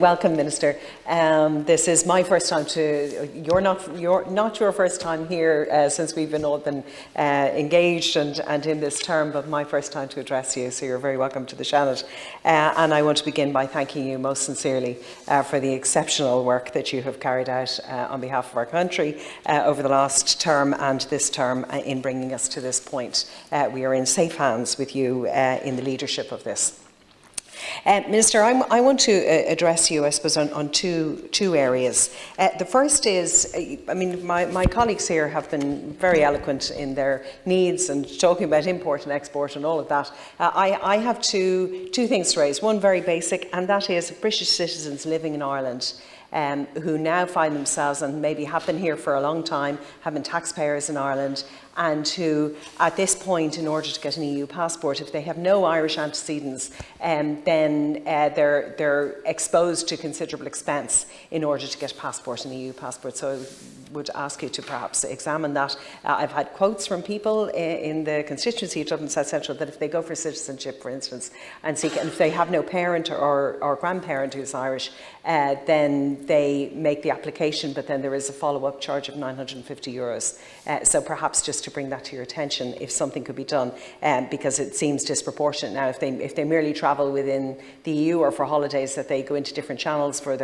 Welcome, Minister. This is my first time you're not your first time here since we've all been engaged and in this term, but my first time to address you. So you're very welcome to the Seanad. And I want to begin by thanking you most sincerely for the exceptional work that you have carried out on behalf of our country over the last term and this term in bringing us to this point. We are in safe hands with you in the leadership of this. Minister, I want to address you, I suppose, on two areas. The first is, my colleagues here have been very eloquent in their needs and talking about import and export and all of that. I have two things to raise. One very basic, and that is British citizens living in Ireland who now find themselves, and maybe have been here for a long time, have been taxpayers in Ireland, and who, at this point, in order to get an EU passport, if they have no Irish antecedents, then they're exposed to considerable expense in order to get a passport, an EU passport. So I would ask you to perhaps examine that. I've had quotes from people in the constituency of Dublin South Central that if they go for citizenship, for instance, and if they have no parent or grandparent who's Irish, then they make the application, but then there is a follow-up charge of €950. So perhaps just to bring that to your attention, if something could be done, because it seems disproportionate now if they merely travel within the EU or for holidays, that they go into different channels with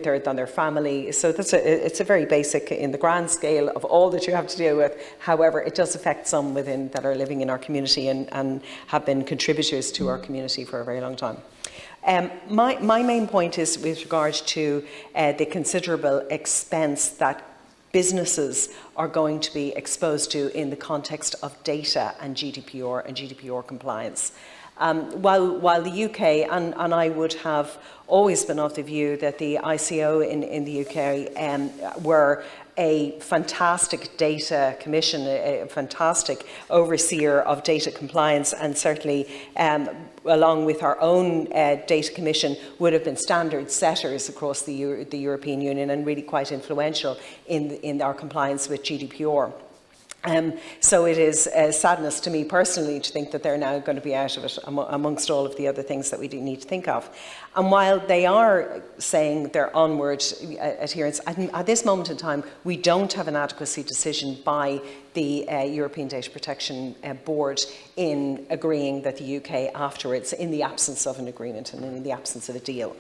their family. So it's a very basic in the grand scale of all that you have to deal with. However, it does affect some within that are living in our community and have been contributors to our community for a very long time. My main point is with regard to the considerable expense that businesses are going to be exposed to in the context of data and GDPR compliance. While the UK, and I would have always been of the view that the ICO in the UK were a fantastic data commission, a fantastic overseer of data compliance, and certainly along with our own data commission would have been standard setters across the European Union and really quite influential in our compliance with GDPR. So it is a sadness to me personally to think that they're now going to be out of it amongst all of the other things that we do need to think of. And while they are saying their onward adherence, at this moment in time, we don't have an adequacy decision by the European Data Protection Board in agreeing that the UK afterwards, in the absence of an agreement and in the absence of a deal.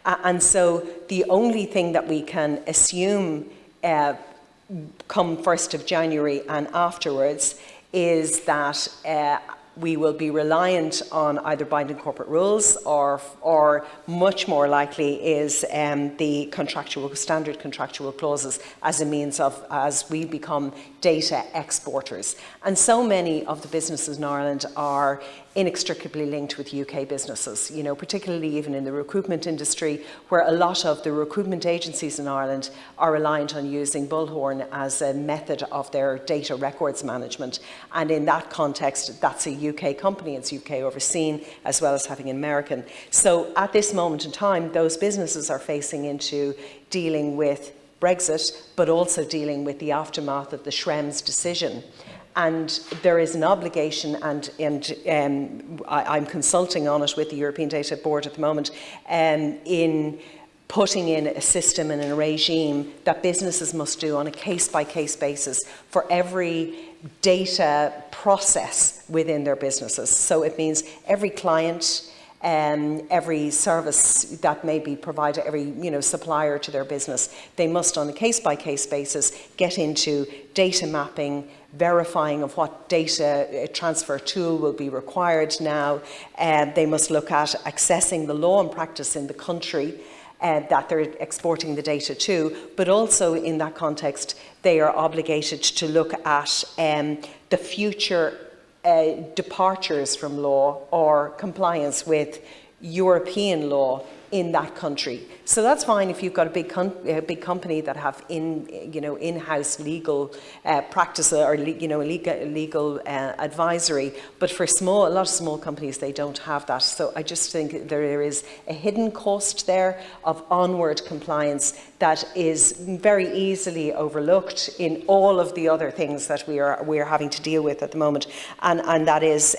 And so the only thing that we can assume come 1st of January and afterwards is that we will be reliant on either binding corporate rules or much more likely is the standard contractual clauses as a means of, as we become data exporters. And so many of the businesses in Ireland are inextricably linked with UK businesses, particularly even in the recruitment industry, where a lot of the recruitment agencies in Ireland are reliant on using Bullhorn as a method of their data records management. And in that context, that's a UK company, it's UK overseen, as well as having an American. So at this moment in time, those businesses are facing into dealing with Brexit, but also dealing with the aftermath of the Schrems decision. And there is an obligation, and I'm consulting on it with the European Data Board at the moment, in putting in a system and a regime that businesses must do on a case-by-case basis for every data process within their businesses. So it means every client, every service that may be provided, every supplier to their business, they must on a case-by-case basis get into data mapping, verifying of what data transfer tool will be required now. They must look at accessing the law and practice in the country that they're exporting the data to, but also in that context, they are obligated to look at the future departures from law or compliance with European law in that country. So that's fine if you've got a big company that have in-house legal practice or legal advisory, but for a lot of small companies they don't have that. So I just think there is a hidden cost there of onward compliance that is very easily overlooked in all of the other things that we are having to deal with at the moment, and that is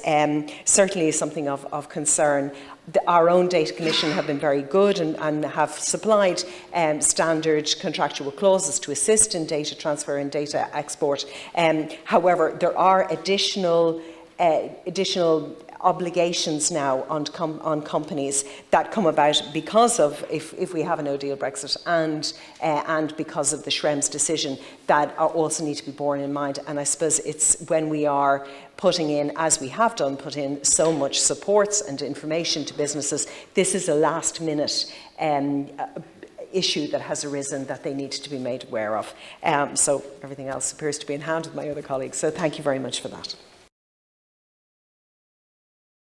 certainly something of concern. Our own Data Commission have been very good and have supplied standard contractual clauses to assist in data transfer and data export. However, there are additional obligations now on companies that come about because of, if we have a no-deal Brexit, and because of the Schrems decision, that also need to be borne in mind. And I suppose it's when we are putting in, as we have done, put in so much supports and information to businesses, this is a last-minute issue that has arisen that they need to be made aware of. So everything else appears to be in hand with my other colleagues. So thank you very much for that.